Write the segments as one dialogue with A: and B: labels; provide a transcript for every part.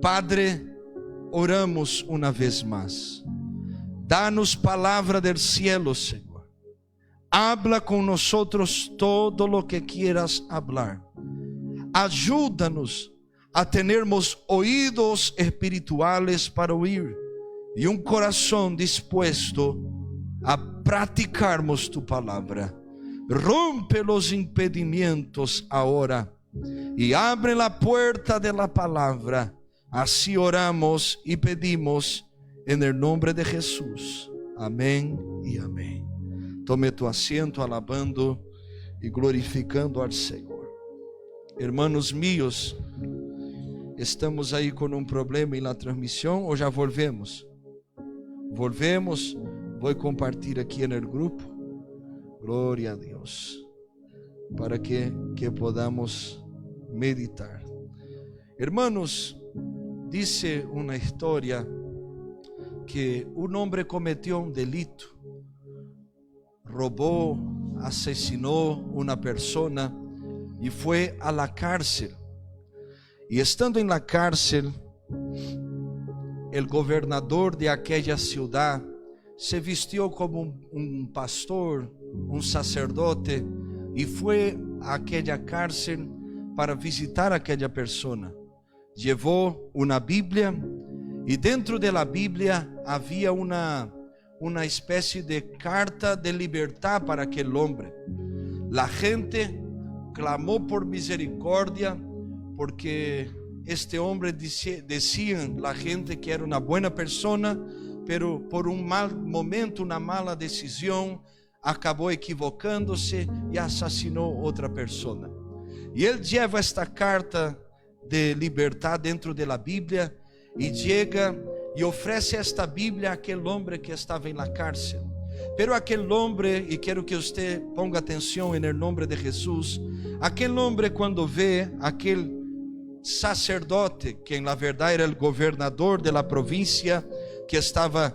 A: Padre, oramos una vez más. Danos palabra del cielo, Señor. Habla con nosotros todo lo que quieras hablar. Ayúdanos a tenermos oídos espirituales para oír y un corazón dispuesto a practicarmos tu palabra. Rompe los impedimentos ahora y abre la puerta de la palabra. Así oramos y pedimos en el nombre de Jesús. Amén y amén. Tome tu asiento alabando y glorificando al Señor. Hermanos míos, estamos aí com um problema na transmissão ou já volvemos? Volvemos. Vou compartilhar aqui no grupo. Glória a Deus. Para que podamos meditar. Hermanos, dice uma história que um homem cometeu um delito. Robó, asesinou uma persona e foi a la cárcel. E estando em la cárcel, el gobernador de aquella ciudad se vistió como un pastor, un sacerdote, y fue a aquella cárcel para visitar a aquella persona. Llevó una Biblia, y dentro de la Biblia había una especie de carta de libertad para aquel hombre. La gente clamó por misericordia, porque este hombre decían la gente que era una buena persona, pero por un mal momento, una mala decisión, acabó equivocándose y asesinó otra persona. Y él lleva esta carta de libertad dentro de la Biblia y llega y ofrece esta Biblia a aquel hombre que estaba en la cárcel. Pero aquel hombre, y quiero que usted ponga atención en el nombre de Jesús, aquel hombre cuando ve aquel sacerdote, que en la verdad era el gobernador de la provincia, que estaba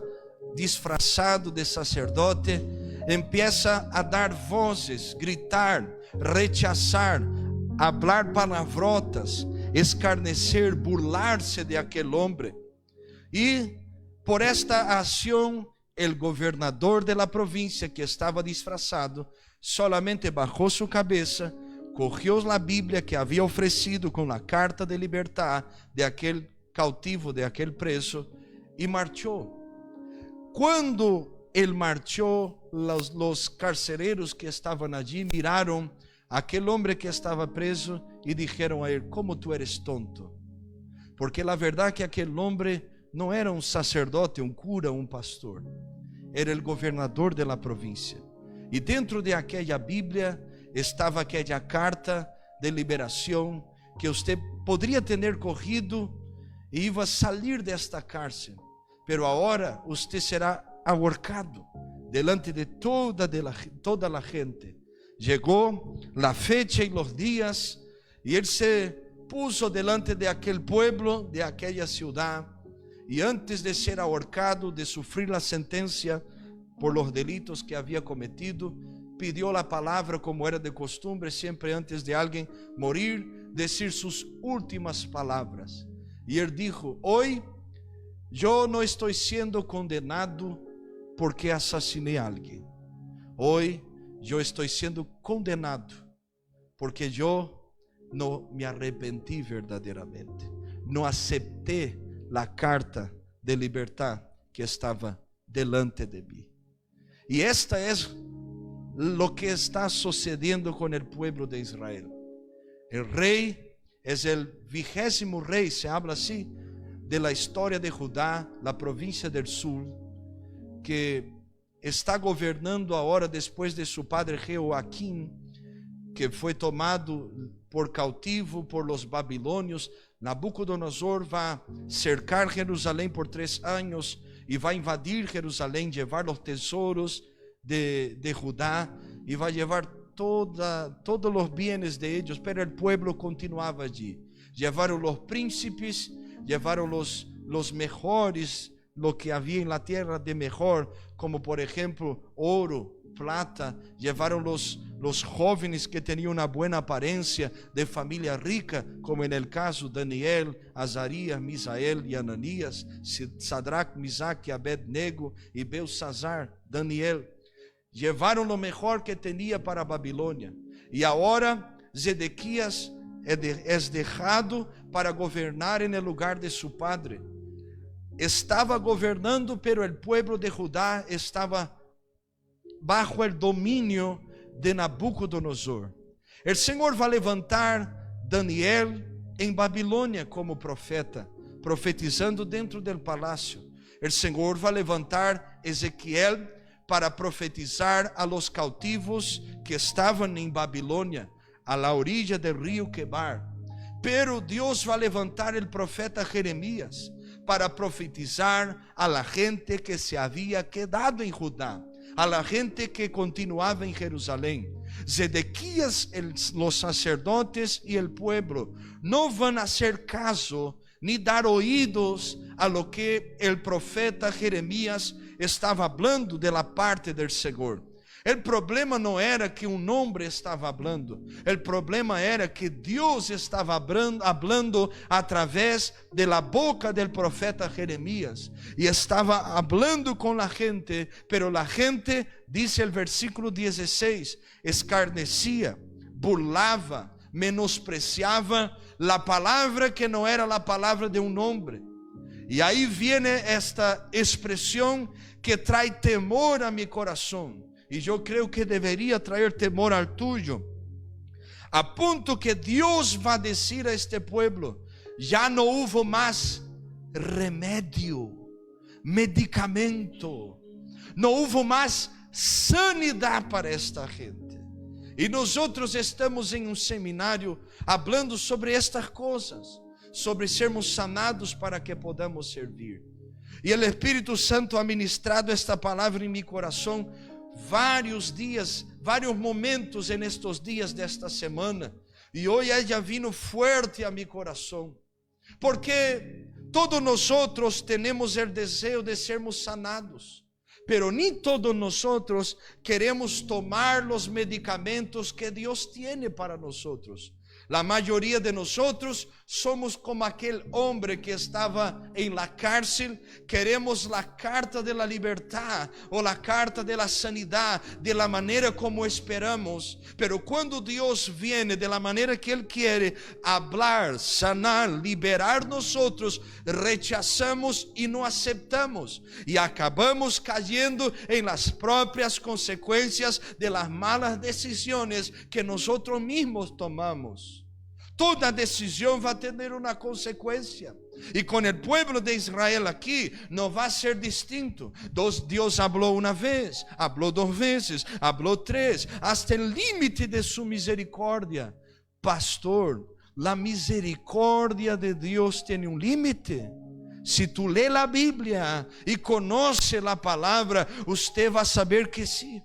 A: disfrazado de sacerdote, empieza a dar voces, gritar, rechazar, hablar palabrotas, escarnecer, burlarse de aquel hombre. Y por esta acción, el gobernador de la provincia, que estaba disfrazado, solamente bajó su cabeza, cogió la Biblia que había ofrecido con la carta de libertad de aquel cautivo, de aquel preso, y marchó. Cuando él marchó, los carceleros que estaban allí miraron a aquel hombre que estaba preso y dijeron a él: ¿cómo tú eres tonto? Porque la verdad que aquel hombre no era un sacerdote, un cura, un pastor. Era el gobernador de la provincia. Y dentro de aquella Biblia estava aquela carta de liberação que usted podría tener cogido e iba a salir desta cárcel, pero ahora usted será ahorcado delante de toda la gente. Llegó la fecha y los días y él se puso delante de aquel pueblo, de aquella ciudad, y antes de ser ahorcado, de sufrir la sentencia por los delitos que había cometido, pidió la palabra como era de costumbre, siempre antes de alguien morir, decir sus últimas palabras. Y él dijo: hoy yo no estoy siendo condenado porque asesiné a alguien. Hoy yo estoy siendo condenado porque yo no me arrepentí verdaderamente. No acepté la carta de libertad que estaba delante de mí. Y esta es lo que está sucediendo con el pueblo de Israel. El rey es el 20º rey, se habla así, de la historia de Judá, la provincia del sur, que está gobernando ahora después de su padre Jehoaquín, que fue tomado por cautivo por los babilonios. Nabucodonosor va a cercar Jerusalén por 3 años y va a invadir Jerusalén, llevar los tesoros de Judá y va a llevar todos los bienes de ellos, pero el pueblo continuaba allí. Llevaron los príncipes, llevaron los mejores, lo que había en la tierra de mejor, como por ejemplo oro, plata, llevaron los jóvenes que tenían una buena apariencia, de familia rica, como en el caso Daniel, Azarías, Misael y Ananías, Sadrach, Misaque, Abednego y Belsazar, Daniel. Llevaron lo mejor que tenía para Babilonia. Y ahora Zedequías es dejado para gobernar en el lugar de su padre. Estaba gobernando, pero el pueblo de Judá estaba bajo el dominio de Nabucodonosor. El Señor va a levantar Daniel en Babilonia como profeta, profetizando dentro del palacio. El Señor va a levantar Ezequiel para profetizar a los cautivos que estaban en Babilonia, a la orilla del río Quebar. Pero Dios va a levantar el profeta Jeremías para profetizar a la gente que se había quedado en Judá, a la gente que continuaba en Jerusalén. Zedequías, los sacerdotes y el pueblo no van a hacer caso ni dar oídos a lo que el profeta Jeremías estava hablando de la parte del Señor. El problema no era que un hombre estaba hablando, el problema era que Dios estaba hablando a través de la boca del profeta Jeremías, y estaba hablando con la gente, pero la gente, dice el versículo 16, escarnecía, burlaba, menospreciaba la palabra que no era la palabra de un hombre. Y ahí viene esta expresión que trae temor a mi corazón. Y yo creo que debería traer temor al tuyo. A punto que Dios va a decir a este pueblo: ya no hubo más remedio, medicamento. No hubo más sanidad para esta gente. Y nosotros estamos en un seminario hablando sobre estas cosas, sobre sermos sanados para que podamos servir. Y el Espíritu Santo ha ministrado esta palabra en mi corazón vários dias, vários momentos en estos dias desta semana. E hoje ella vino fuerte a mi corazón, porque todos nosotros tenemos el deseo de sermos sanados, pero ni todos nosotros queremos tomar los medicamentos que Dios tiene para nosotros. La mayoría de nosotros somos como aquel hombre que estaba en la cárcel. Queremos la carta de la libertad o la carta de la sanidad de la manera como esperamos. Pero cuando Dios viene de la manera que Él quiere hablar, sanar, liberar, nosotros rechazamos y no aceptamos. Y acabamos cayendo en las propias consecuencias de las malas decisiones que nosotros mismos tomamos. Toda decisión va a tener una consecuencia. Y con el pueblo de Israel aquí no va a ser distinto. Dios habló una vez, habló dos veces, habló tres, hasta el límite de su misericordia. Pastor, la misericordia de Dios tiene un límite. Si tú lees la Biblia y conoce la palabra, usted va a saber que sí.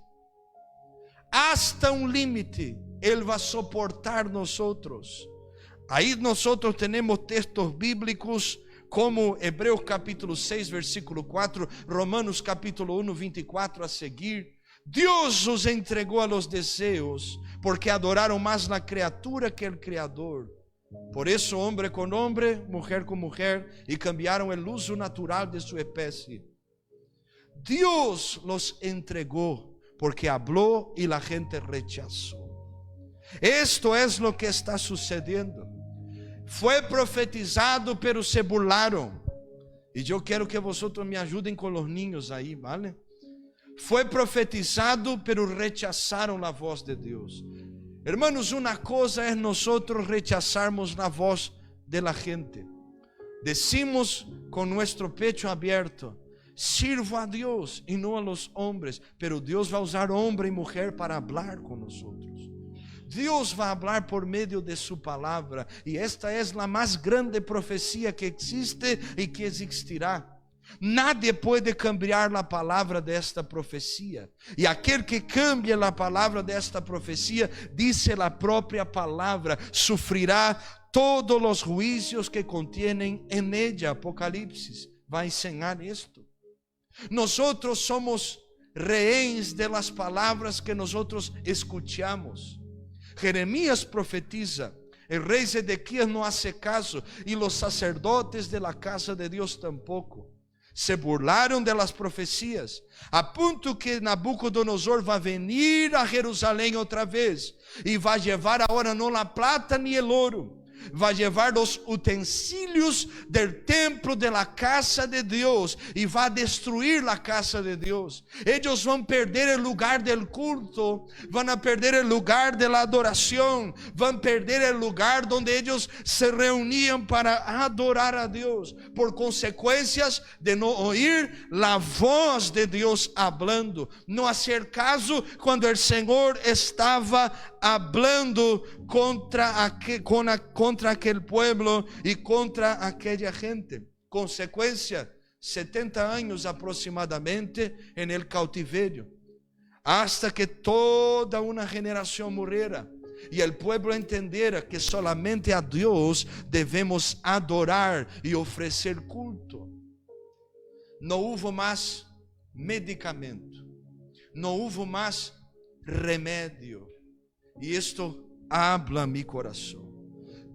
A: Hasta un límite Él va a soportar nosotros. Ahí nosotros tenemos textos bíblicos como Hebreos capítulo 6, versículo 4, Romanos capítulo 1, 24 a seguir. Dios os entregó a los deseos, porque adoraron más la criatura que el Creador. Por eso hombre con hombre, mujer con mujer, y cambiaron el uso natural de su especie. Dios los entregó porque habló y la gente rechazó. Esto es lo que está sucediendo. Fue profetizado, pero se burlaron. Y yo quiero que vosotros me ayuden con los niños ahí, ¿vale? Fue profetizado, pero rechazaron la voz de Dios. Hermanos, una cosa es nosotros rechazarmos la voz de la gente. Decimos con nuestro pecho abierto: sirvo a Dios y no a los hombres. Pero Dios va a usar hombre y mujer para hablar con nosotros. Dios va a hablar por medio de su palabra. Y esta es la más grande profecía que existe y que existirá. Nadie puede cambiar la palabra de esta profecía. Y aquel que cambie la palabra de esta profecía, dice la propia palabra, sufrirá todos los juicios que contienen en ella. Apocalipsis va a enseñar esto. Nosotros somos rehenes de las palabras que nosotros escuchamos. Jeremías profetiza, el rey Zedequías no hace caso y los sacerdotes de la casa de Dios tampoco. Se burlaron de las profecías, a punto que Nabucodonosor va a venir a Jerusalém outra vez e vai llevar ahora no la plata ni el oro, vai llevar los utensilios del templo de la casa de Dios y va a destruir la casa de Dios. Ellos van a perder el lugar del culto, van a perder el lugar de la adoración, van a perder el lugar donde ellos se reunían para adorar a Dios, por consecuencias de no oír la voz de Dios hablando, no hacer caso cuando el Señor estaba hablando contra aquel pueblo y contra aquella gente. Consecuencia, 70 años aproximadamente en el cautiverio, hasta que toda una generación muriera y el pueblo entendiera que solamente a Dios debemos adorar y ofrecer culto. No hubo más medicamento, no hubo más remedio. Y esto habla mi corazón.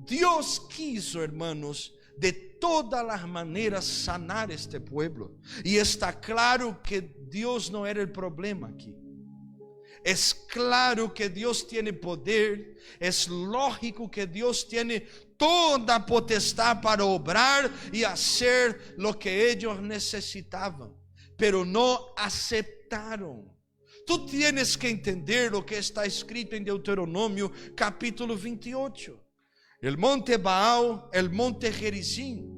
A: Dios quiso, hermanos, de todas las maneras sanar este pueblo. Y está claro que Dios no era el problema aquí. Es claro que Dios tiene poder. Es lógico que Dios tiene toda potestad para obrar y hacer lo que ellos necesitaban. Pero no aceptaron. Tú tienes que entender lo que está escrito en Deuteronomio capítulo 28. El monte Baal, el monte Gerizim,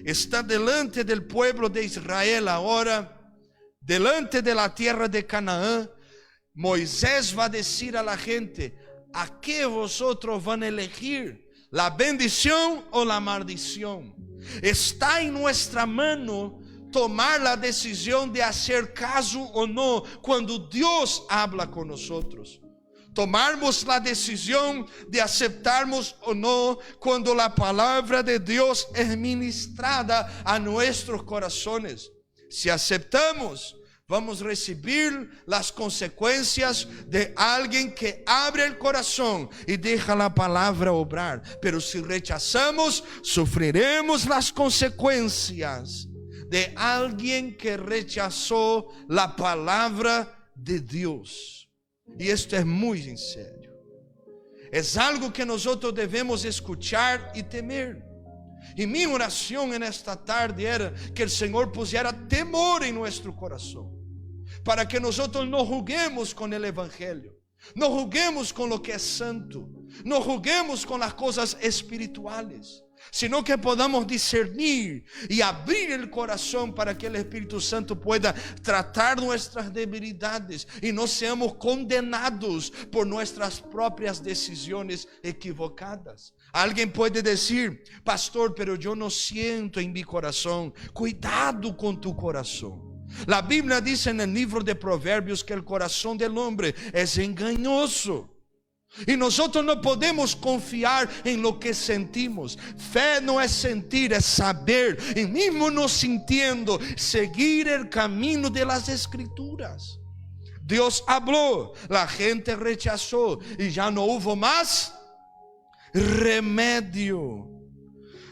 A: está delante del pueblo de Israel ahora, delante de la tierra de Canaán. Moisés va a decir a la gente: ¿a qué vosotros van a elegir? ¿La bendición o la maldición? Está en nuestra mano tomar la decisión de hacer caso o no cuando Dios habla con nosotros. Tomarmos la decisión de aceptarmos o no cuando la palabra de Dios es ministrada a nuestros corazones. Si aceptamos, vamos a recibir las consecuencias de alguien que abre el corazón y deja la palabra obrar. Pero si rechazamos, sufriremos las consecuencias de alguien que rechazó la palabra de Dios. Y esto es muy en serio. Es algo que nosotros debemos escuchar y temer. Y mi oración en esta tarde era que el Señor pusiera temor en nuestro corazón, para que nosotros no juguemos con el Evangelio, no juguemos con lo que es santo, no juguemos con las cosas espirituales, sino que podamos discernir y abrir el corazón para que el Espíritu Santo pueda tratar nuestras debilidades y no seamos condenados por nuestras propias decisiones equivocadas. Alguien puede decir: pastor, pero yo no siento en mi corazón. Cuidado con tu corazón. La Biblia dice en el libro de Proverbios que el corazón del hombre es engañoso. Y nosotros no podemos confiar en lo que sentimos. Fe no es sentir, es saber. Y mismo no sintiendo, seguir el camino de las Escrituras. Dios habló, la gente rechazó y ya no hubo más remedio.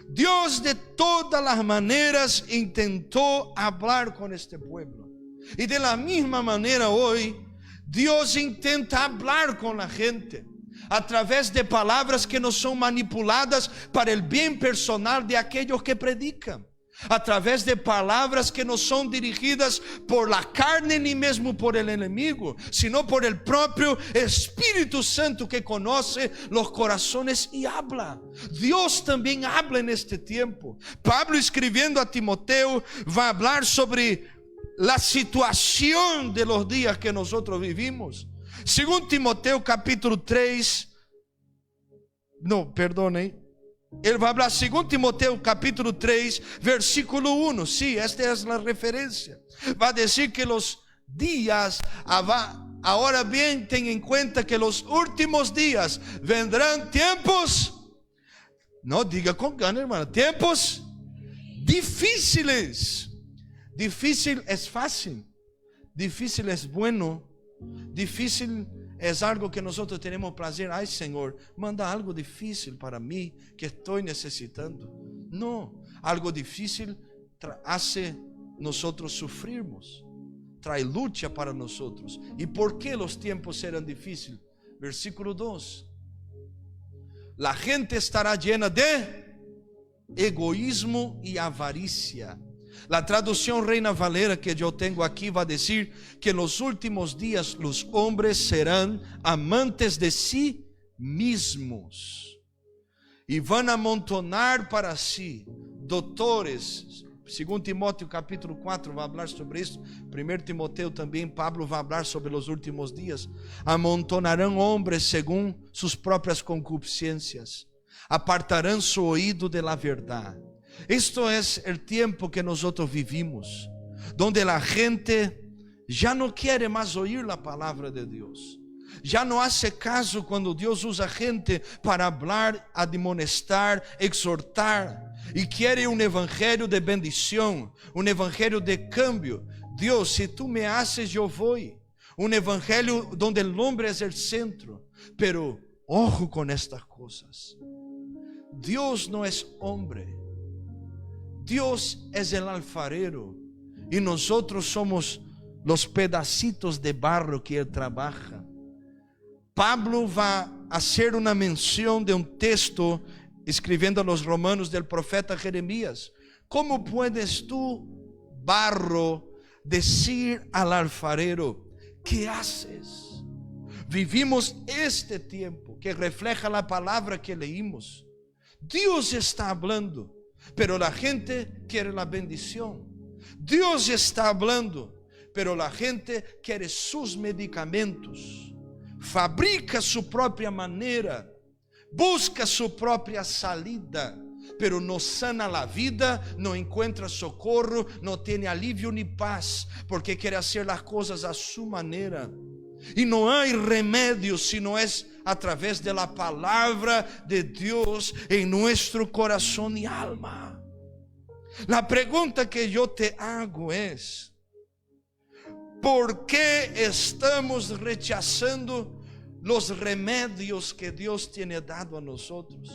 A: Dios de todas las maneras intentó hablar con este pueblo. Y de la misma manera hoy, Dios intenta hablar con la gente a través de palabras que no son manipuladas para el bien personal de aquellos que predican, a través de palabras que no son dirigidas por la carne ni mesmo por el enemigo, sino por el propio Espíritu Santo que conoce los corazones y habla. Dios también habla en este tiempo. Pablo, escribiendo a Timoteo, va a hablar sobre la situación de los días que nosotros vivimos. Según Timoteo capítulo 3, él va a hablar según Timoteo capítulo 3, versículo 1. Sí, esta es la referencia. Va a decir que los días, ahora bien, ten en cuenta que los últimos días vendrán tiempos, no diga con ganas, hermano, tiempos difíciles. Difícil es fácil, Difícil es bueno, difícil es algo que nosotros tenemos placer. Ay, Señor, manda algo difícil para mí que estoy necesitando. No, algo difícil hace nosotros sufrirmos, trae lucha para nosotros. ¿Y por qué los tiempos serán difíciles? Versículo 2. La gente estará llena de egoísmo y avaricia. La traducción Reina Valera que yo tengo aquí va a decir que en los últimos días los hombres serán amantes de sí mismos y van a amontonar para sí doutores. 2 Timóteo capítulo 4 vai falar sobre isso. 1 Timoteo também, Pablo vai falar sobre os últimos dias. Amontonarão homens segundo suas próprias concupiscências, apartarão su oído de la verdad. Esto es el tiempo que nosotros vivimos, donde la gente ya no quiere más oír la palabra de Dios. Ya no hace caso cuando Dios usa gente para hablar, admonestar, exhortar. Y quiere un evangelio de bendición, un evangelio de cambio. Dios, si tú me haces, yo voy. Un evangelio donde el hombre es el centro. Pero ojo con estas cosas. Dios no es hombre. Dios es el alfarero. Y nosotros somos los pedacitos de barro que Él trabaja. Pablo va a hacer una mención de un texto escribiendo a los romanos del profeta Jeremías. ¿Cómo puedes tú, barro, decir al alfarero, ¿qué haces? Vivimos este tiempo que refleja la palabra que leímos. Dios está hablando, pero la gente quiere la bendición. Dios está hablando, pero la gente quiere sus medicamentos. Fabrica su propia manera, busca su propia salida, pero no sana la vida, no encuentra socorro, no tiene alivio ni paz, porque quiere hacer las cosas a su manera. Y no hay remedio si no es a través de la palabra de Dios en nuestro corazón y alma. La pregunta que yo te hago es: ¿por qué estamos rechazando los remedios que Dios tiene dado a nosotros?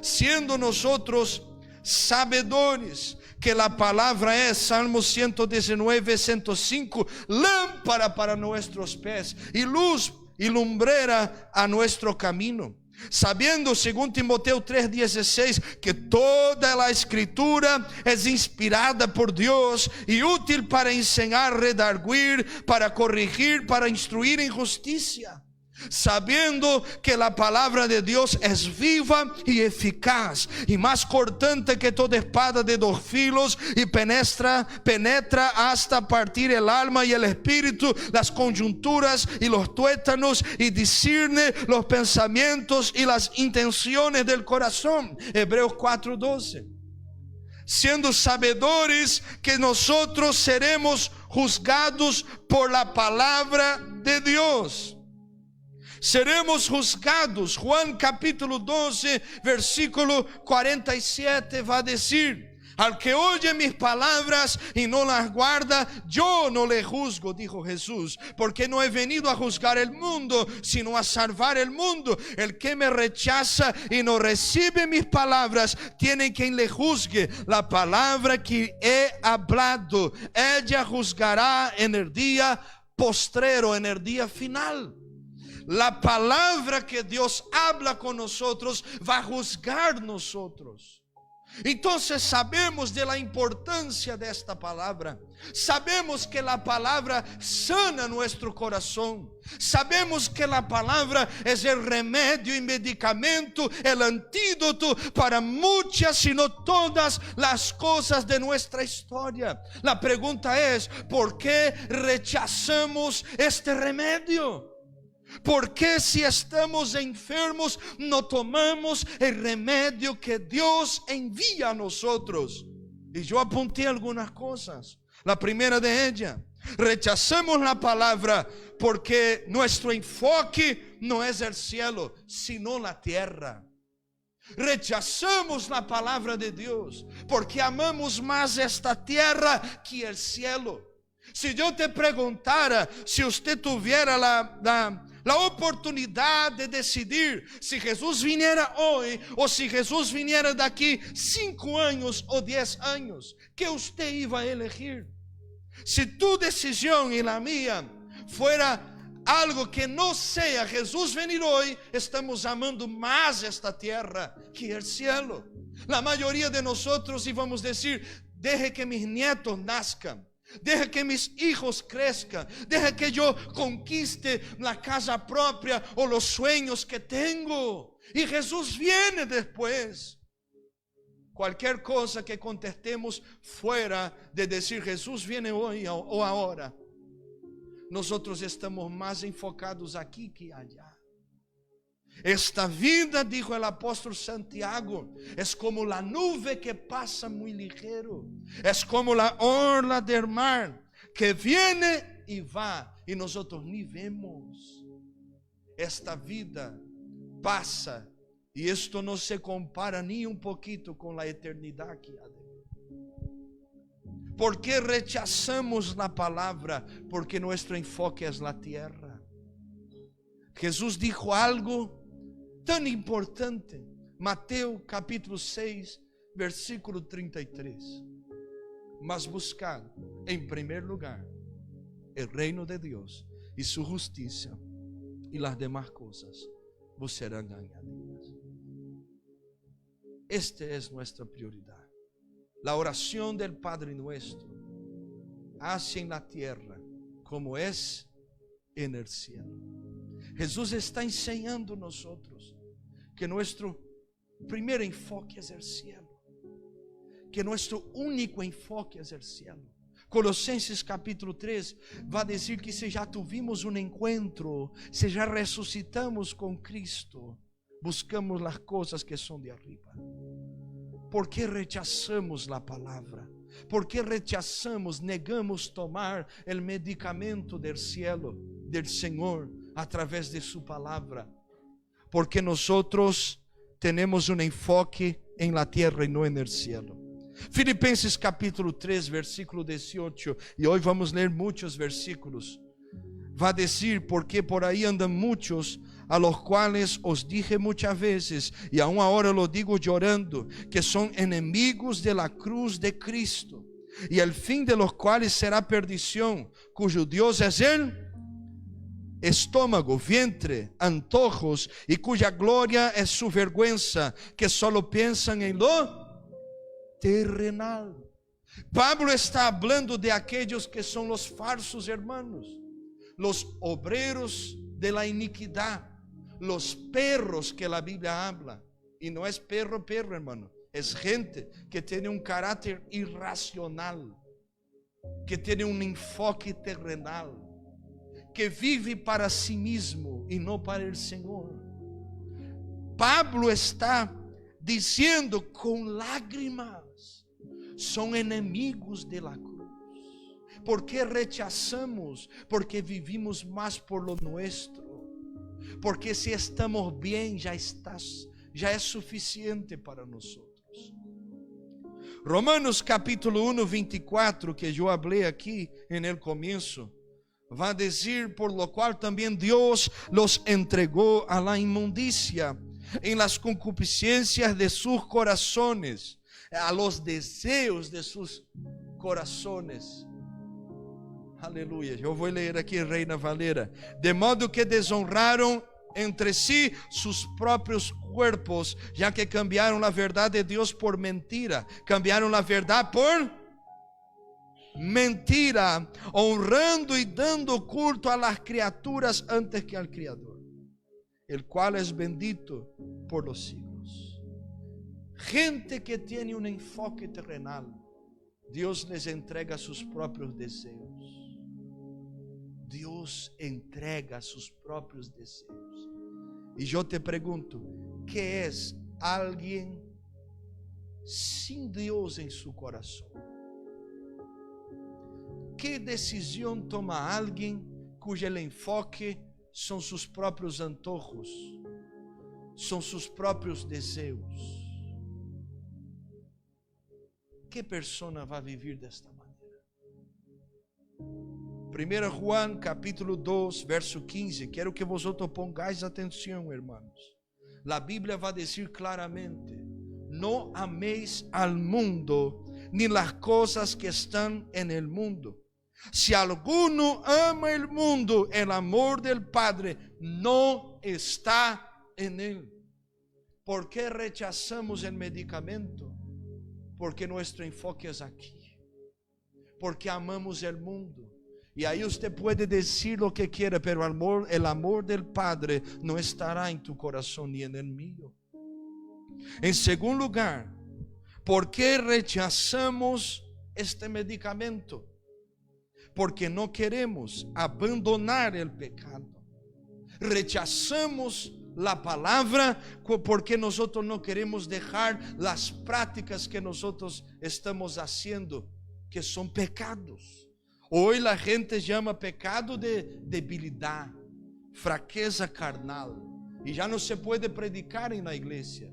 A: Siendo nosotros sabedores que la palabra es, Salmo 119, 105, lámpara para nuestros pies y luz y lumbrera a nuestro camino. Sabiendo, según Timoteo 3:16, que toda la escritura es inspirada por Dios y útil para enseñar, redarguir, para corregir, para instruir en justicia. Sabiendo que la palabra de Dios es viva y eficaz y más cortante que toda espada de dos filos y penetra hasta partir el alma y el espíritu, las coyunturas y los tuétanos, y discierne los pensamientos y las intenciones del corazón. Hebreos 4:12. Siendo sabedores que nosotros seremos juzgados por la palabra de Dios. Seremos juzgados. Juan capítulo 12, versículo 47 va a decir: al que oye mis palabras y no las guarda, yo no le juzgo, dijo Jesús, porque no he venido a juzgar el mundo, sino a salvar el mundo. El que me rechaza y no recibe mis palabras, tiene quien le juzgue. La palabra que he hablado, ella juzgará en el día postrero, en el día final. La palabra que Dios habla con nosotros va a juzgar nosotros. Entonces sabemos de la importancia de esta palabra. Sabemos que la palabra sana nuestro corazón. Sabemos que la palabra es el remedio y medicamento, el antídoto para muchas, si no todas las cosas de nuestra historia. La pregunta es: ¿por qué rechazamos este remedio? ¿Por qué si estamos enfermos no tomamos el remedio que Dios envía a nosotros? Y yo apunté algunas cosas. La primera de ellas: rechazamos la palabra porque nuestro enfoque no es el cielo, sino la tierra. Rechazamos la palabra de Dios porque amamos más esta tierra que el cielo. Si yo te preguntara, si usted tuviera la oportunidad de decidir si Jesús viniera hoy o si Jesús viniera de aquí 5 años o 10 años, ¿qué usted iba a elegir? Si tu decisión y la mía fuera algo que no sea Jesús venir hoy, estamos amando más esta tierra que el cielo. La mayoría de nosotros íbamos a decir: deje que mis nietos nazcan, deje que mis hijos crezcan, deje que yo conquiste la casa propia o los sueños que tengo. Y Jesús viene después. Cualquier cosa que contestemos fuera de decir Jesús viene hoy o ahora, nosotros estamos más enfocados aquí que allá. Esta vida, dijo el apóstol Santiago, es como la nube que pasa muy ligero, es como la orla del mar que viene y va y nosotros ni vemos. Esta vida pasa y esto no se compara ni un poquito con la eternidad que ha de venir. ¿Por qué rechazamos la palabra? Porque nuestro enfoque es la tierra. Jesús dijo algo tan importante. Mateo capítulo 6, versículo 33. Mas buscad en primer lugar el reino de Dios y su justicia, y las demás cosas vos serán añadidas. Esta es nuestra prioridad. La oración del Padre nuestro: hace en la tierra como es en el cielo. Jesús está enseñando a nosotros que nuestro primer enfoque es el cielo, que nuestro único enfoque es el cielo. Colossenses capítulo 3 va a decir que si ya tuvimos un encuentro, si ya resucitamos con Cristo, buscamos las cosas que son de arriba. ¿Por qué rechazamos la palabra? ¿Por qué rechazamos, negamos tomar el medicamento del cielo, del Señor, a través de su palabra? Porque nosotros tenemos un enfoque en la tierra y no en el cielo. Filipenses capítulo 3, versículo 18, y hoy vamos a leer muchos versículos. Va a decir: porque por ahí andan muchos, a los cuales os dije muchas veces, y aún ahora lo digo llorando, que son enemigos de la cruz de Cristo, y el fin de los cuales será perdición, cuyo Dios es el estómago, vientre, antojos, y cuya gloria es su vergüenza, que solo piensan en lo terrenal. Pablo está hablando de aquellos que son los falsos hermanos, los obreros de la iniquidad, los perros que la Biblia habla. Y no es perro, hermano. Es gente que tiene un carácter irracional, que tiene un enfoque terrenal, que vive para sí mismo y no para el Señor. Pablo está diciendo con lágrimas: son enemigos de la cruz. ¿Por qué rechazamos? Porque vivimos más por lo nuestro. Porque si estamos bien, ya es suficiente para nosotros. Romanos capítulo 1, 24, que yo hablé aquí en el comienzo, va a decir: por lo cual también Dios los entregó a la inmundicia en las concupiscencias de sus corazones, a los deseos de sus corazones. Aleluya. Yo voy a leer aquí Reina Valera. De modo que deshonraron entre sí sus propios cuerpos, ya que cambiaron la verdad de Dios por mentira. Cambiaron la verdad por mentira, honrando y dando culto a las criaturas antes que al Creador, el cual es bendito por los siglos. Gente que tiene un enfoque terrenal, Dios les entrega sus propios deseos. Dios entrega sus propios deseos. Y yo te pregunto: ¿qué es alguien sin Dios en su corazón? ¿Qué decisión toma alguien cuyo enfoque son sus propios antojos, son sus propios deseos? ¿Qué persona va a vivir de esta manera? 1 Juan capítulo 2, verso 15. Quero que vosotros pongáis atenção, hermanos. La Bíblia vai dizer claramente: no améis al mundo, ni las cosas que están en el mundo. Si alguno ama el mundo, el amor del Padre no está en él. ¿Por qué rechazamos el medicamento? Porque nuestro enfoque es aquí. Porque amamos el mundo. Y ahí usted puede decir lo que quiera, pero el amor del Padre no estará en tu corazón ni en el mío. En segundo lugar, ¿por qué rechazamos este medicamento? Porque no queremos abandonar el pecado. Rechazamos la palabra porque nosotros no queremos dejar las prácticas que nosotros estamos haciendo, que son pecados. Hoy la gente llama pecado de debilidad, fraqueza carnal, y ya no se puede predicar en la iglesia.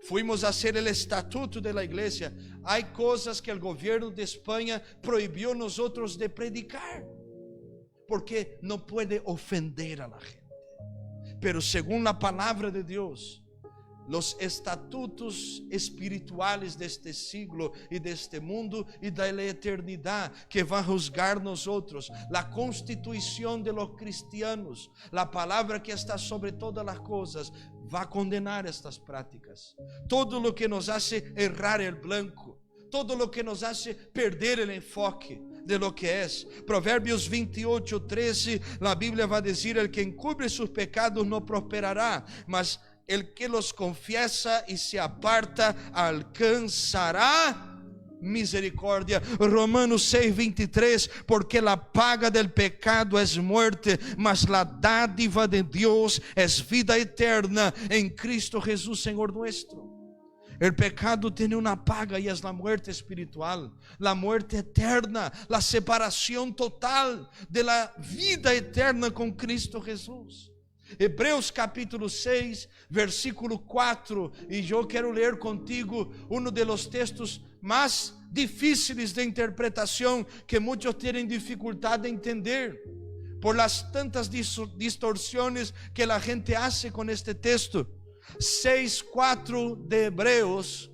A: Fuimos a hacer el estatuto de la iglesia. Hay cosas que el gobierno de España prohibió nosotros de predicar, porque no puede ofender a la gente. Pero según la palabra de Dios, los estatutos espirituales de este siglo y de este mundo y de la eternidad que va a juzgar nosotros, la constitución de los cristianos, la palabra que está sobre todas las cosas, va a condenar estas prácticas. Todo lo que nos hace errar el blanco, todo lo que nos hace perder el enfoque de lo que es. Proverbios 28:13, la Biblia va a decir: el que encubre sus pecados no prosperará, mas el que los confiesa y se aparta alcanzará misericordia. Romanos 6:23, porque la paga del pecado es muerte, mas la dádiva de Dios es vida eterna en Cristo Jesús Señor nuestro. El pecado tiene una paga y es la muerte espiritual, la muerte eterna, la separación total de la vida eterna con Cristo Jesús. Hebreos capítulo 6, versículo 4, y yo quiero leer contigo uno de los textos más difíciles de interpretación que muchos tienen dificultad de entender por las tantas distorsiones que la gente hace con este texto. 6:4 de Hebreos.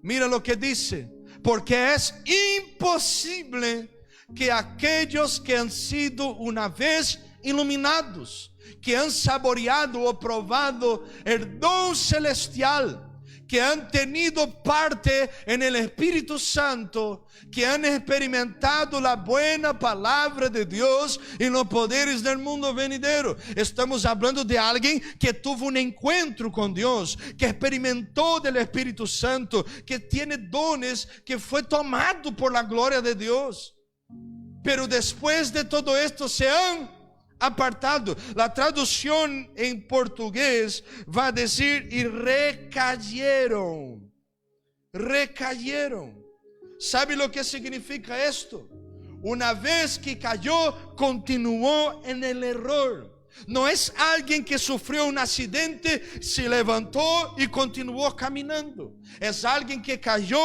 A: Mira lo que dice: porque es imposible que aquellos que han sido una vez iluminados, que han saboreado o probado el don celestial, que han tenido parte en el Espíritu Santo, que han experimentado la buena palabra de Dios y los poderes del mundo venidero. Estamos hablando de alguien que tuvo un encuentro con Dios, que experimentó del Espíritu Santo, que tiene dones, que fue tomado por la gloria de Dios. Pero después de todo esto se han apartado. La traducción en portugués va a decir: y recayeron. Recayeron. ¿Sabe lo que significa esto? Una vez que cayó, continuó en el error. No es alguien que sufrió un accidente, se levantó y continuó caminando. Es alguien que cayó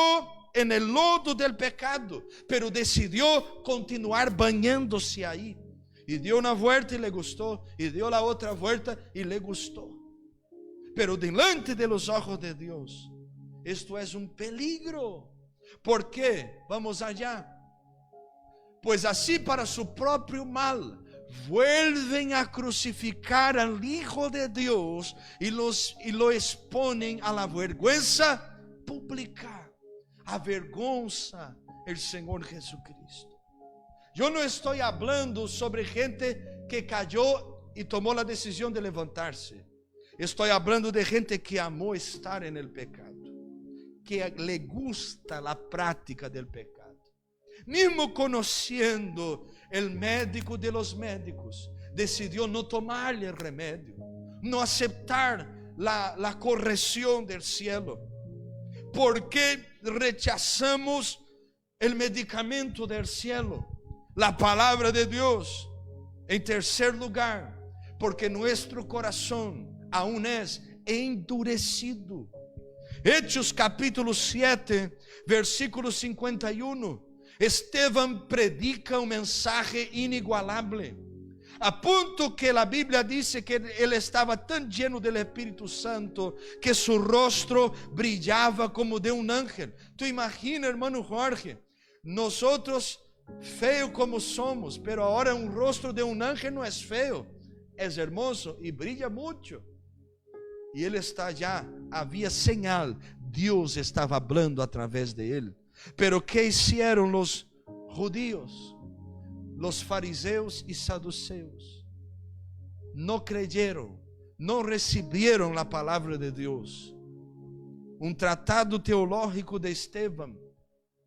A: en el lodo del pecado, pero decidió continuar bañándose ahí. Y dio una vuelta y le gustó, y dio la otra vuelta y le gustó. Pero delante de los ojos de Dios, esto es un peligro. ¿Por qué? Vamos allá. Pues así, para su propio mal, vuelven a crucificar al Hijo de Dios y lo exponen a la vergüenza pública. Avergonza el Señor Jesucristo. Yo no estoy hablando sobre gente que cayó y tomó la decisión de levantarse. Estoy hablando de gente que amó estar en el pecado, que le gusta la práctica del pecado. Mismo conociendo el médico de los médicos, decidió no tomarle el remedio, no aceptar la corrección del cielo. ¿Por qué rechazamos el medicamento del cielo? La palabra de Dios. En tercer lugar, porque nuestro corazón aún es endurecido. Hechos capítulo 7, versículo 51. Esteban predica un mensaje inigualable, a punto que la Biblia dice que él estaba tan lleno del Espíritu Santo que su rostro brillaba como de un ángel. Tú imaginas, hermano Jorge, nosotros feos como somos, pero ahora un rostro de un ángel no es feo, es hermoso y brilla mucho. Y él está allá, había señal, Dios estaba hablando a través de él. Pero ¿qué hicieron los judíos, los fariseos y saduceos? No creyeron, no recibieron la palabra de Dios. Un tratado teológico de Esteban,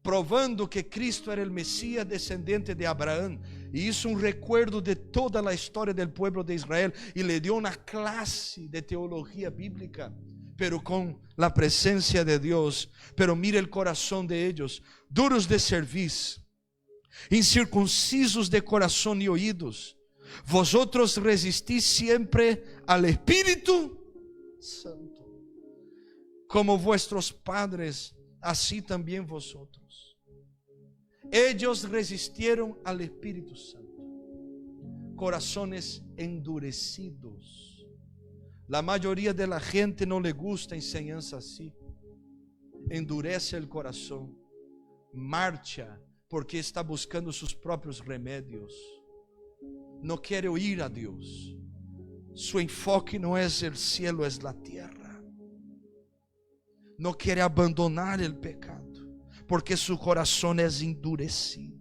A: provando que Cristo era el Mesías descendiente de Abraham, y hizo un recuerdo de toda la historia del pueblo de Israel, y le dio una clase de teología bíblica, pero con la presencia de Dios. Pero mire el corazón de ellos, duros de cerviz, incircuncisos de corazón y oídos. Vosotros resistís siempre al Espíritu Santo, como vuestros padres, así también vosotros. Ellos resistieron al Espíritu Santo, corazones endurecidos. La mayoría de la gente no le gusta enseñanza así. Endurece el corazón, marcha porque está buscando sus propios remedios. No quiere oír a Dios. Su enfoque no es el cielo, es la tierra. No quiere abandonar el pecado porque su corazón es endurecido.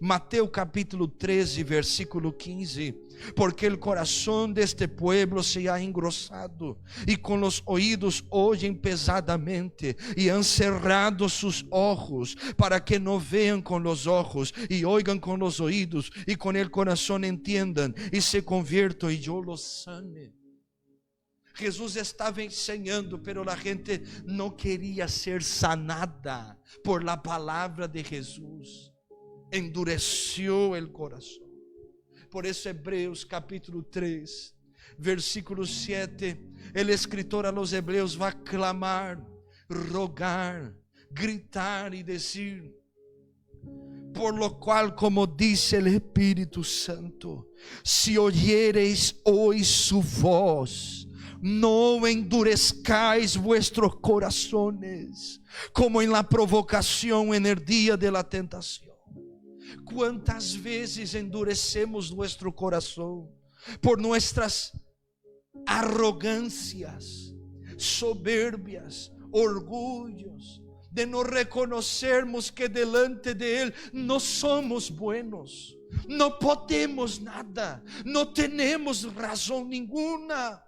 A: Mateus capítulo 13, versículo 15. Porque el corazón de este pueblo se ha engrosado, y con los oídos oyen pesadamente, y han cerrado sus ojos, para que no vean con los ojos, y oigan con los oídos, y con el corazón entiendan, y se conviertan, y yo los sane. Jesús estaba enseñando, pero la gente no quería ser sanada por la palabra de Jesús. Endureció el corazón. Por eso Hebreos capítulo 3, versículo 7, el escritor a los hebreos va a clamar, rogar, gritar y decir: por lo cual, como dice el Espíritu Santo, si oyereis hoy su voz, no endurezcáis vuestros corazones, como en la provocación en el día de la tentación. ¿Cuántas veces endurecemos nuestro corazón por nuestras arrogancias, soberbias, orgullos, de no reconocermos que delante de Él no somos buenos, no podemos nada, no tenemos razón ninguna?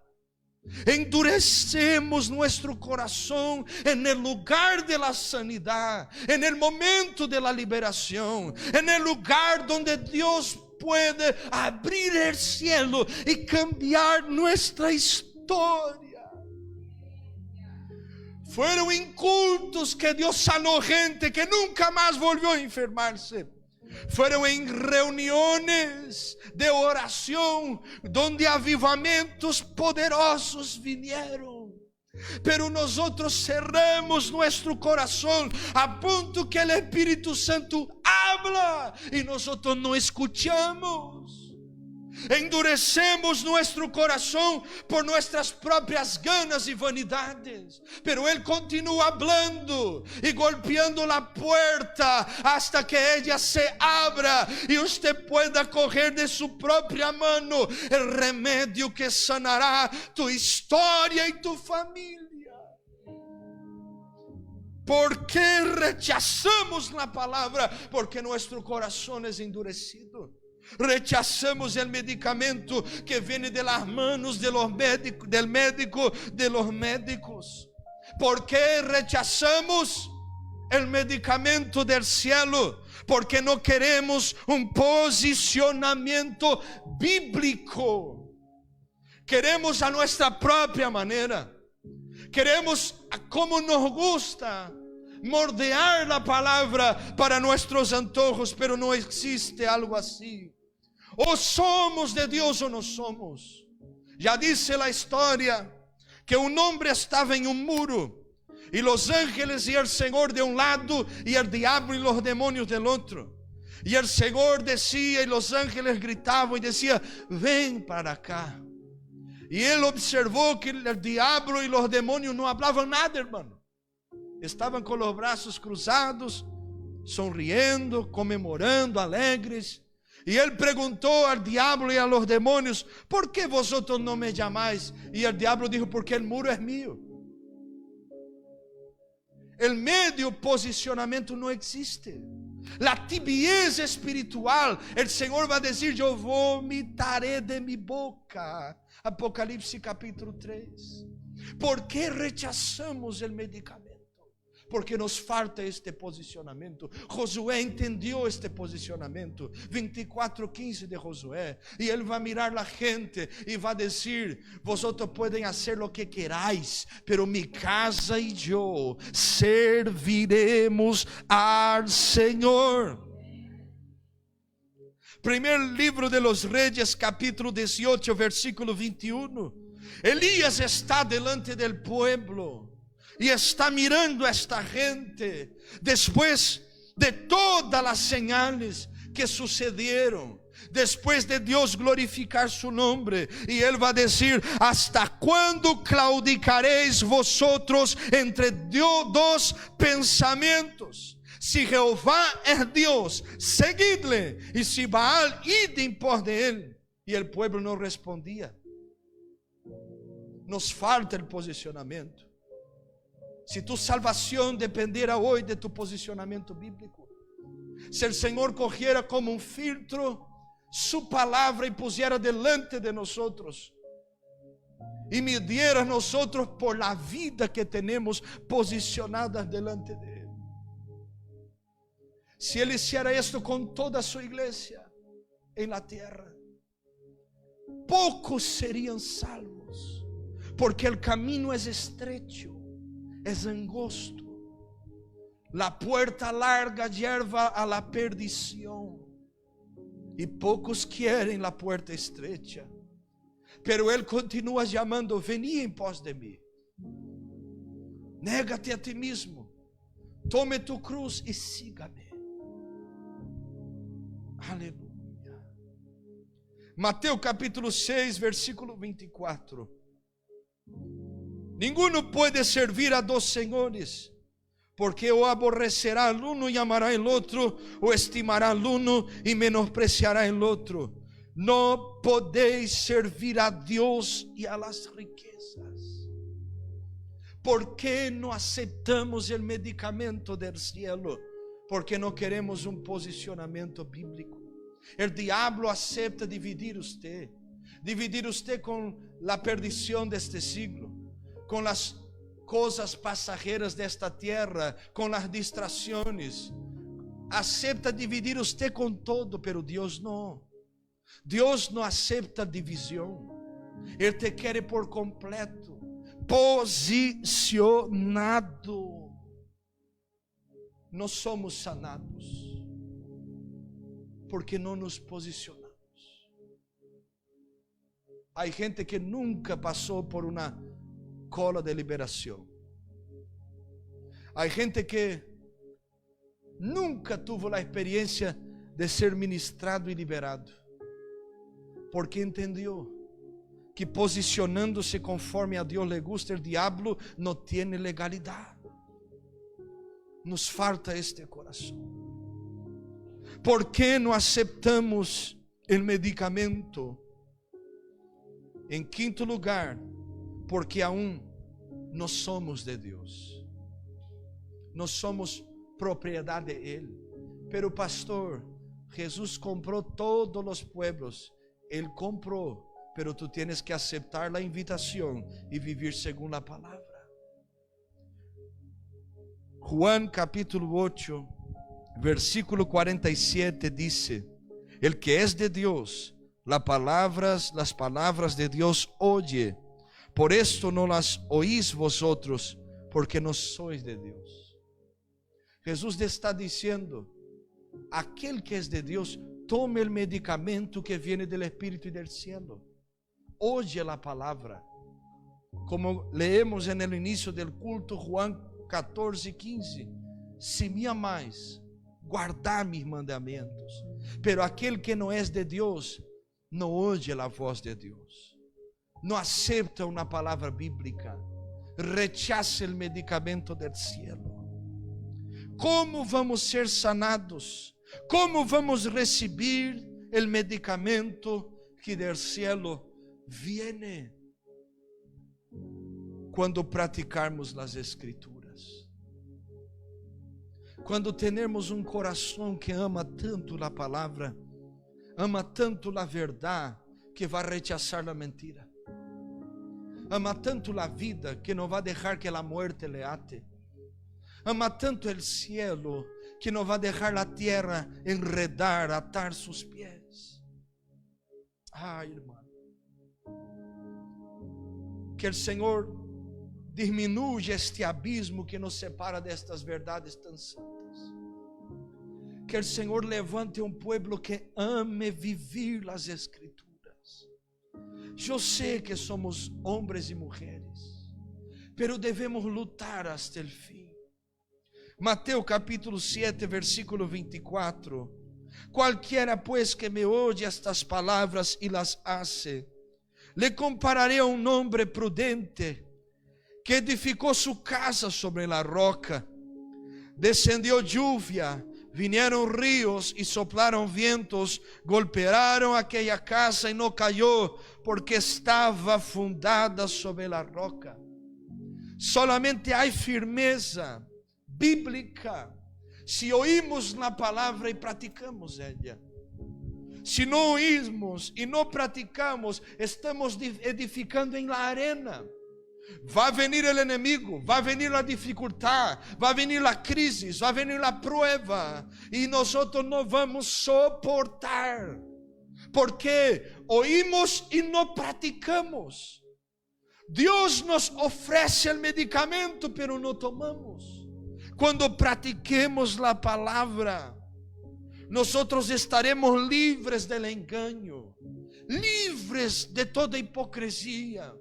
A: Endurecemos nuestro corazón en el lugar de la sanidad, en el momento de la liberación, en el lugar donde Dios puede abrir el cielo y cambiar nuestra historia. Fueron incultos que Dios sanó gente que nunca más volvió a enfermarse. Fueron en reuniones de oración donde avivamientos poderosos vinieron. Pero nosotros cerramos nuestro corazón a punto que el Espíritu Santo habla y nosotros no escuchamos. Endurecemos nuestro corazón por nuestras propias ganas y vanidades, pero Él continúa hablando y golpeando la puerta hasta que ella se abra y usted pueda coger de su propia mano el remedio que sanará tu historia y tu familia. ¿Por qué rechazamos la palabra? Porque nuestro corazón es endurecido. Rechazamos el medicamento que viene de las manos de los médicos, del médico de los médicos. ¿Por qué rechazamos el medicamento del cielo? Porque no queremos un posicionamiento bíblico. Queremos a nuestra propia manera. Queremos como nos gusta moldear la palabra para nuestros antojos, pero no existe algo así. O somos de Dios o no somos. Ya dice la historia que un hombre estaba en un muro y los ángeles y el Señor de un lado y el diablo y los demonios del otro. Y el Señor decía y los ángeles gritaban y decía: ven para acá. Y él observó que el diablo y los demonios no hablaban nada, hermano. Estaban con los brazos cruzados, sonriendo, conmemorando, alegres. Y él preguntó al diablo y a los demonios: ¿por qué vosotros no me llamáis? Y el diablo dijo: porque el muro es mío. El medio posicionamiento no existe. La tibieza espiritual, el Señor va a decir: yo vomitaré de mi boca. Apocalipsis capítulo 3. ¿Por qué rechazamos el medicamento? Porque nos falta este posicionamiento. Josué entendió este posicionamiento. 24:15 de Josué. Y él va a mirar la gente y va a decir: vosotros pueden hacer lo que queráis, pero mi casa y yo serviremos al Señor. Primer libro de los Reyes, capítulo 18, versículo 21. Elías está delante del pueblo y está mirando a esta gente después de todas las señales que sucedieron, después de Dios glorificar su nombre, y él va a decir: ¿hasta cuándo claudicaréis vosotros entre dos pensamientos? Si Jehová es Dios, seguidle, y si Baal, id en pos de él. Y el pueblo no respondía. Nos falta el posicionamiento. Si tu salvación dependiera hoy de tu posicionamiento bíblico, si el Señor cogiera como un filtro su palabra y pusiera delante de nosotros y midiera a nosotros por la vida que tenemos posicionada delante de Él. Si Él hiciera esto con toda su iglesia en la tierra, pocos serían salvos, porque el camino es estrecho, es angosto. La puerta larga lleva a la perdición, y pocos quieren la puerta estrecha. Pero Él continúa llamando: vení en pos de mí. Négate a ti mismo, tome tu cruz y sígame. Aleluya. Mateus capítulo 6, versículo 24. Ninguno puede servir a dos señores, porque o aborrecerá al uno y amará al otro, o estimará al uno y menospreciará al otro. No podéis servir a Dios y a las riquezas. ¿Por qué no aceptamos el medicamento del cielo? Porque no queremos un posicionamiento bíblico. El diablo acepta dividir usted con la perdición de este siglo, con las cosas pasajeras de esta tierra, con las distracciones. Acepta dividir usted con todo, pero Dios no. Dios no acepta división. Él te quiere por completo, posicionado. No somos sanados porque no nos posicionamos. Hay gente que nunca pasó por una cola de liberación. Hay gente que nunca tuvo la experiencia de ser ministrado y liberado, porque entendió que posicionándose conforme a Dios le gusta, el diablo no tiene legalidad. Nos falta este corazón. ¿Por qué no aceptamos el medicamento? En quinto lugar, porque aún no somos de Dios. No somos propiedad de Él. Pero pastor, Jesús compró todos los pueblos. Él compró, pero tú tienes que aceptar la invitación y vivir según la palabra. Juan capítulo 8, versículo 47 dice: el que es de Dios, las palabras de Dios oye. Por esto no las oís vosotros, porque no sois de Dios. Jesús te está diciendo: aquel que es de Dios, tome el medicamento que viene del Espíritu y del cielo. Oye la palabra. Como leemos en el inicio del culto, Juan 14, 15. Se me amais, guardar mis mandamentos. Pero aquel que no es de Dios, no oye la voz de Dios. No acepta una palabra bíblica. Rechaza el medicamento del cielo. ¿Cómo vamos a ser sanados? ¿Cómo vamos a recibir el medicamento que del cielo viene? Cuando practicarmos las escrituras. Cuando tenemos un corazón que ama tanto la palabra, ama tanto la verdad, que va a rechazar la mentira. Ama tanto la vida, que no va a dejar que la muerte le ate. Ama tanto el cielo, que no va a dejar la tierra enredar, atar sus pies. Ay, hermano. Que el Señor disminuya este abismo que nos separa de estas verdades tan santas. Que el Señor levante un pueblo que ame vivir las escrituras. Yo sé que somos hombres y mujeres, pero debemos lutar hasta el fin. Mateo capítulo 7, versículo 24. Cualquiera pues que me oye estas palabras y las hace, le compararé a un hombre prudente que edificó su casa sobre la roca. Descendió lluvia, vinieron ríos y soplaron vientos, golpearon aquella casa y no cayó, porque estaba fundada sobre la roca. Solamente hay firmeza bíblica si oímos la palabra y practicamos ella. Si no oímos y no practicamos, estamos edificando en la arena. Va a venir el enemigo, va a venir la dificultad, va a venir la crisis, va a venir la prueba, y nosotros no vamos a soportar, porque oímos y no practicamos. Dios nos ofrece el medicamento, pero no tomamos. Cuando practiquemos la palabra, nosotros estaremos libres del engaño, libres de toda hipocresía,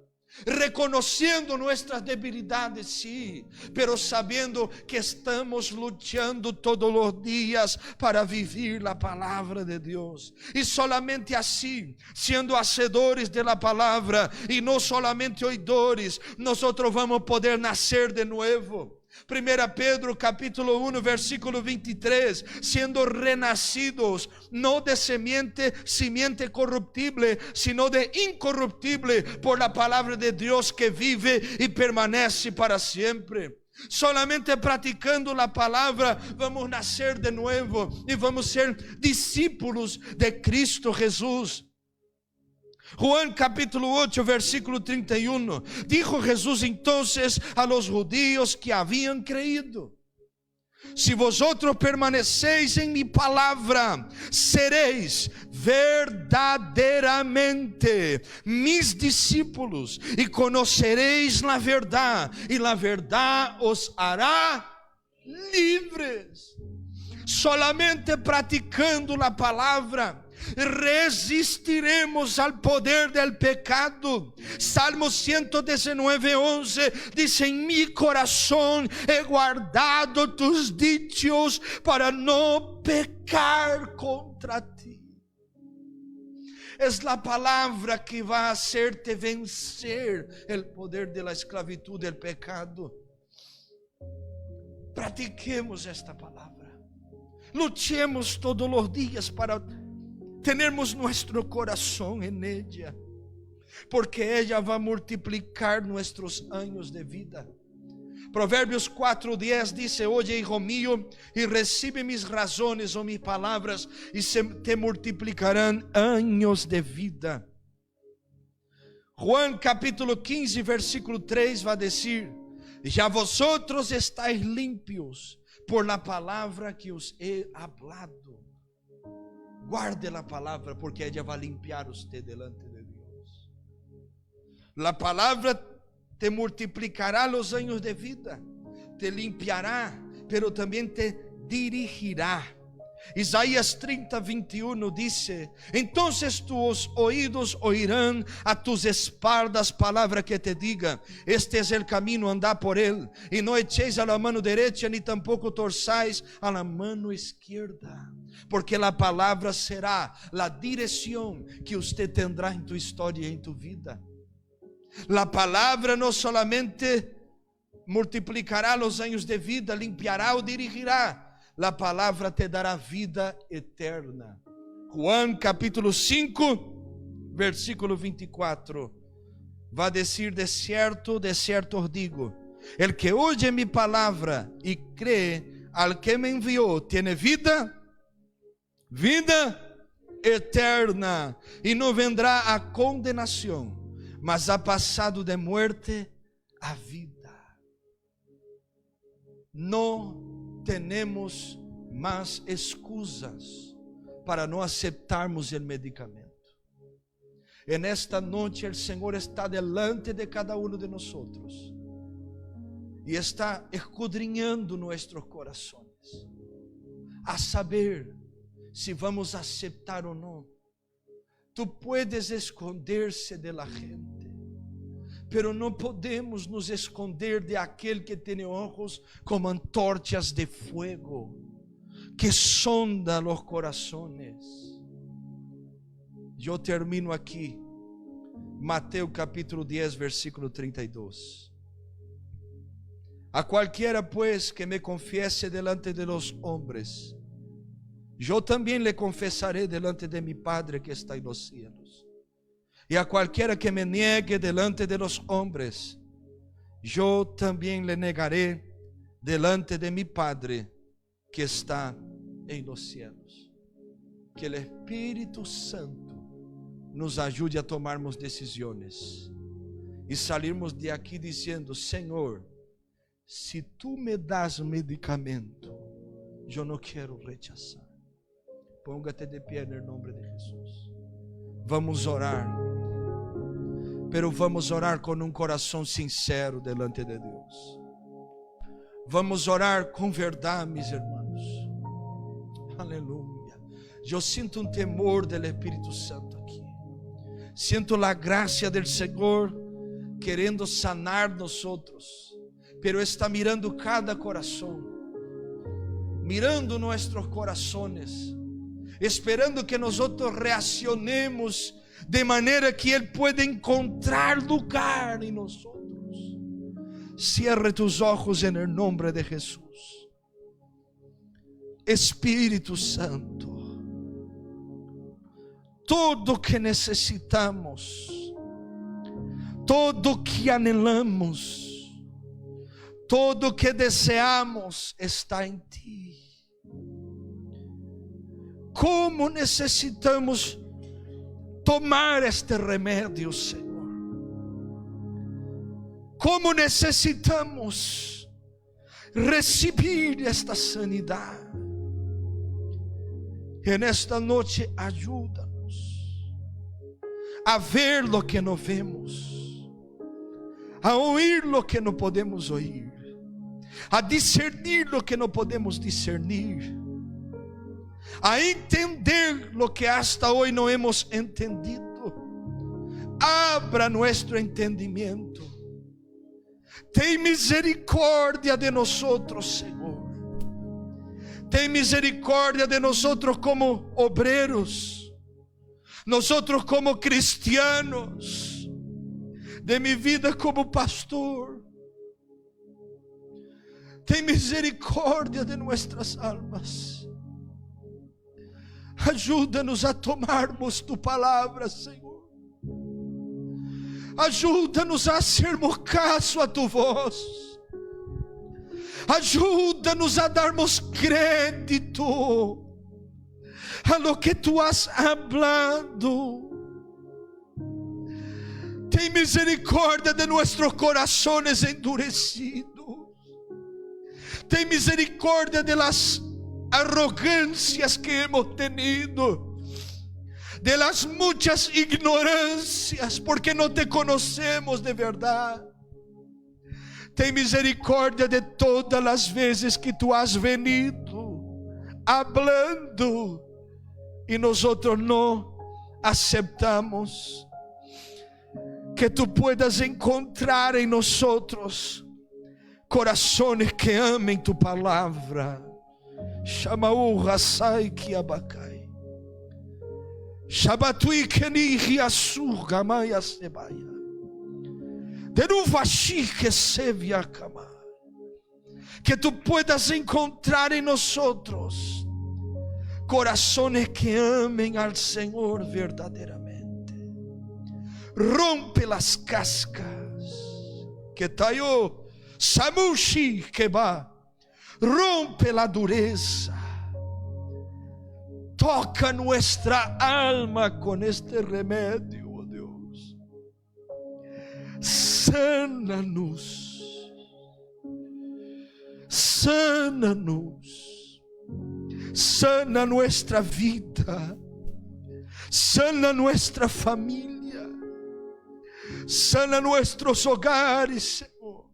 A: reconociendo nuestras debilidades, sí, pero sabiendo que estamos luchando todos los días para vivir la palabra de Dios. Y solamente así, siendo hacedores de la palabra y no solamente oidores, nosotros vamos a poder nacer de nuevo. 1 Pedro capítulo 1 versículo 23, siendo renacidos no de simiente corruptible, sino de incorruptible, por la palabra de Dios que vive y permanece para siempre. Solamente practicando la palabra vamos a nacer de nuevo y vamos a ser discípulos de Cristo Jesús. Juan capítulo 8 versículo 31. Dijo Jesús entonces a los judíos que habían creído: si vosotros permanecéis en mi palabra, seréis verdaderamente mis discípulos y conoceréis la verdad, y la verdad os hará libres. Solamente practicando la palabra resistiremos al poder del pecado. Salmo 119:11 dice: en mi corazón he guardado tus dichos para no pecar contra ti. Es la palabra que va a hacerte vencer el poder de la esclavitud del pecado. Practiquemos esta palabra. Luchemos todos los días para tenemos nuestro corazón en ella, porque ella va a multiplicar nuestros años de vida. Proverbios 4:10 dice: oye, hijo mío, y recibe mis razones o mis palabras, y te multiplicarán años de vida. Juan capítulo 15 versículo 3 va a decir: ya vosotros estáis limpios por la palabra que os he hablado. Guarde la palabra, porque ella va a limpiar usted delante de Dios. La palabra te multiplicará los años de vida, te limpiará, pero también te dirigirá. Isaías 30, 21 dice: entonces tus oídos oirán a tus espaldas palabra que te diga, este es el camino, andad por él, y no echéis a la mano derecha, ni tampoco torzáis a la mano izquierda. Porque la palabra será la dirección que usted tendrá en tu historia y en tu vida. La palabra no solamente multiplicará los años de vida, limpiará o dirigirá. La palabra te dará vida eterna. Juan capítulo 5, versículo 24. Va a decir: de cierto os digo, el que oye mi palabra y cree al que me envió, tiene vida eterna, y no vendrá a condenación, mas ha pasado de muerte a vida. No tenemos más excusas para no aceptarmos el medicamento. En esta noche el Señor está delante de cada uno de nosotros y está escudriñando nuestros corazones a saber si vamos a aceptar o no. Tú puedes esconderse de la gente, pero no podemos nos esconder de aquel que tiene ojos como antorchas de fuego, que sonda los corazones. Yo termino aquí, Mateo capítulo 10, versículo 32. A cualquiera pues que me confiese delante de los hombres, yo también le confesaré delante de mi Padre que está en los cielos. Y a cualquiera que me niegue delante de los hombres, yo también le negaré delante de mi Padre que está en los cielos. Que el Espíritu Santo nos ayude a tomarmos decisiones y salirmos de aquí diciendo: Señor, si tú me das medicamento, yo no quiero rechazar. Póngate de pie en el nombre de Jesús. Vamos orar, pero vamos orar con un corazón sincero delante de Dios. Vamos orar con verdad, mis hermanos. Aleluya. Yo siento un temor del Espíritu Santo aquí. Siento la gracia del Señor queriendo sanar nosotros, pero está mirando cada corazón, mirando nuestros corazones, esperando que nosotros reaccionemos de manera que Él pueda encontrar lugar en nosotros. Cierre tus ojos en el nombre de Jesús. Espíritu Santo, todo que necesitamos, todo que anhelamos, todo que deseamos está en ti. Como necesitamos tomar este remédio, Senhor. Como necesitamos recibir esta sanidade. En esta noche ayúdanos a ver lo que no vemos, a oír lo que no podemos oír, a discernir lo que no podemos discernir, a entender lo que hasta hoy no hemos entendido. Abra nuestro entendimiento. Ten misericórdia de nosotros, Senhor. Ten misericórdia de nosotros como obreros, nosotros como cristianos, de mi vida como pastor. Ten misericórdia de nuestras almas. Ajuda-nos a tomarmos tu palavra, Senhor. Ajuda-nos a hacermos caso a tu voz. Ajuda-nos a darmos crédito a lo que tu has hablado. Ten misericórdia de nuestros corazones endurecidos. Ten misericórdia de las arrogancias que hemos tenido, de las muchas ignorancias, porque no te conocemos de verdad. Ten misericórdia de todas las veces que tú has venido hablando y nosotros no aceptamos. Que tú puedas encontrar en nosotros corazones que amen tu palabra. Shamau Hasai Kiabakai. Shabatui Keni Hiasur Gamaya Sebaya. Deruvashi que Sevia Kama. Que tú puedas encontrar en nosotros corazones que amen al Señor verdaderamente. Rompe las cascas que talló Samushi que va. Rompe la dureza. Toca nuestra alma con este remedio, oh Dios. Sánanos. Sánanos. Sana nuestra vida. Sana nuestra familia. Sana nuestros hogares, Señor.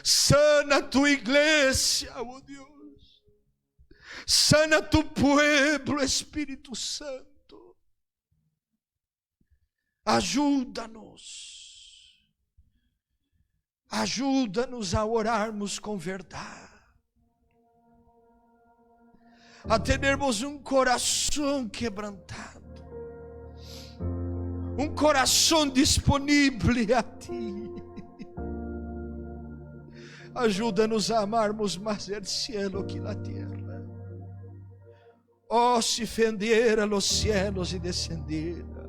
A: Sana tu iglesia, oh Dios. Sana tu pueblo, Espíritu Santo. Ayúdanos. Ayúdanos a orarmos com verdade. A termos coração quebrantado. Coração disponível a Ti. Ajuda-nos a amarmos mais o cielo que a terra. Oh, se fendiera los cielos e descendiera.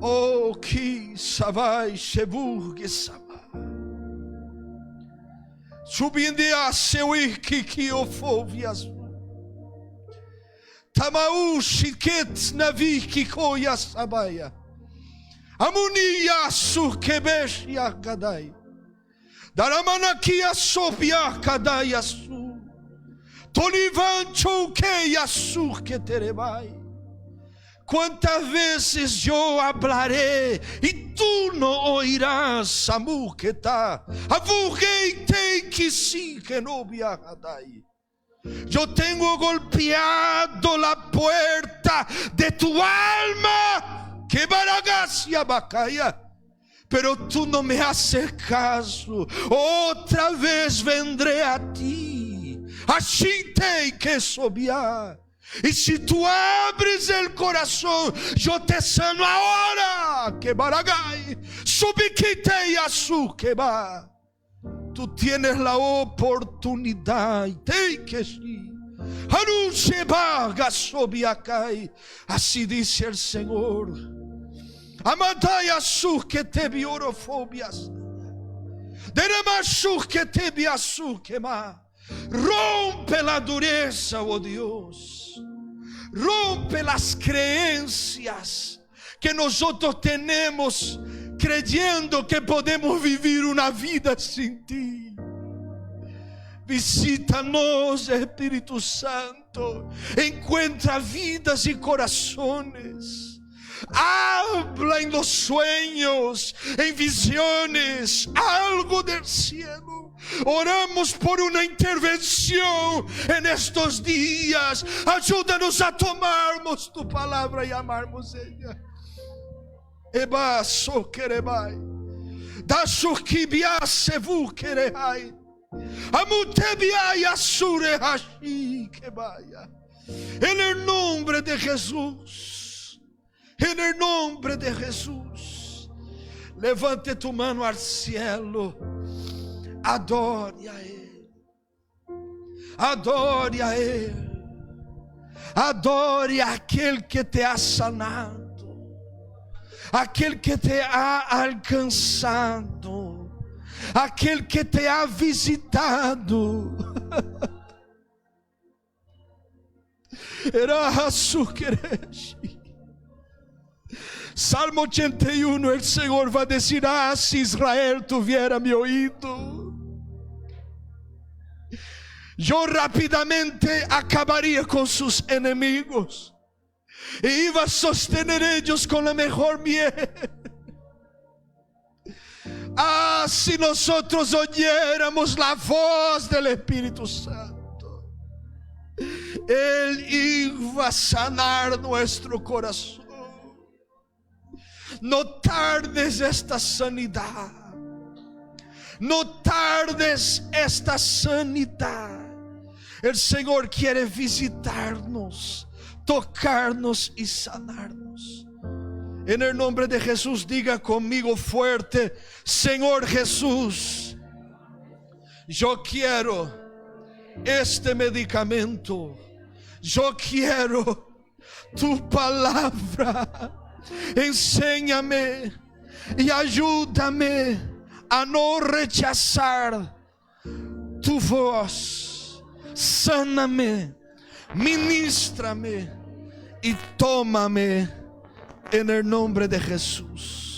A: Oh, que savai cheburgue sabá. Subindo a seu que ofouvias. Tamaú shiket navi kikoya sabaya. Amunia surkebesh yakadai. Daramanakia sopia kadaya su. Tonivan choukeya surketerebai. Quantas vezes eu hablaré e tu não oirás, Samuqueta. Avurguei tem que sim que não viajadai. Yo tengo golpeado la puerta de tu alma, que baragasia bacaya, pero tú no me haces caso. Otra vez vendré a ti, así te que sobiar. Y si tú abres el corazón, yo te sano ahora, que baragay, subiquite y azú que va. Tú tienes la oportunidad. Así dice el Señor. Amadaya sur que te biorofobias. Deremasur que te biasur quema. Rompe la dureza, oh Dios. Rompe las creencias que nosotros tenemos, creyendo que podemos vivir una vida sin ti. Visítanos, Espíritu Santo. Encuentra vidas y corazones. Habla en los sueños, en visiones, algo del cielo. Oramos por una intervención en estos días. Ayúdanos a tomarmos tu palabra y amarmos ella. Eba so kerebai, da shukibia sevu kerehai, amutebia yasure hashi kebaya. En el nombre de Jesús, en el nombre de Jesús, levante tu mano al cielo, adore a Él, adore a Él, adore a aquel que te ha sanado. Aquele que te ha alcançado, aquele que te ha visitado. Salmo 81, el Señor va a decir: ah, si Israel tuviera mi oído, yo rápidamente acabaría con sus enemigos. E iba a sostener ellos con la mejor miel. Ah, si nosotros oyéramos la voz del Espíritu Santo, Él iba a sanar nuestro corazón. No tardes esta sanidad. No tardes esta sanidad. El Señor quiere visitarnos, tocarnos y sanarnos. En el nombre de Jesús, diga conmigo fuerte: Señor Jesús, yo quiero este medicamento. Yo quiero tu palabra. Enséñame y ayúdame a no rechazar tu voz. Sáname, ministrame y tómame en el nombre de Jesús.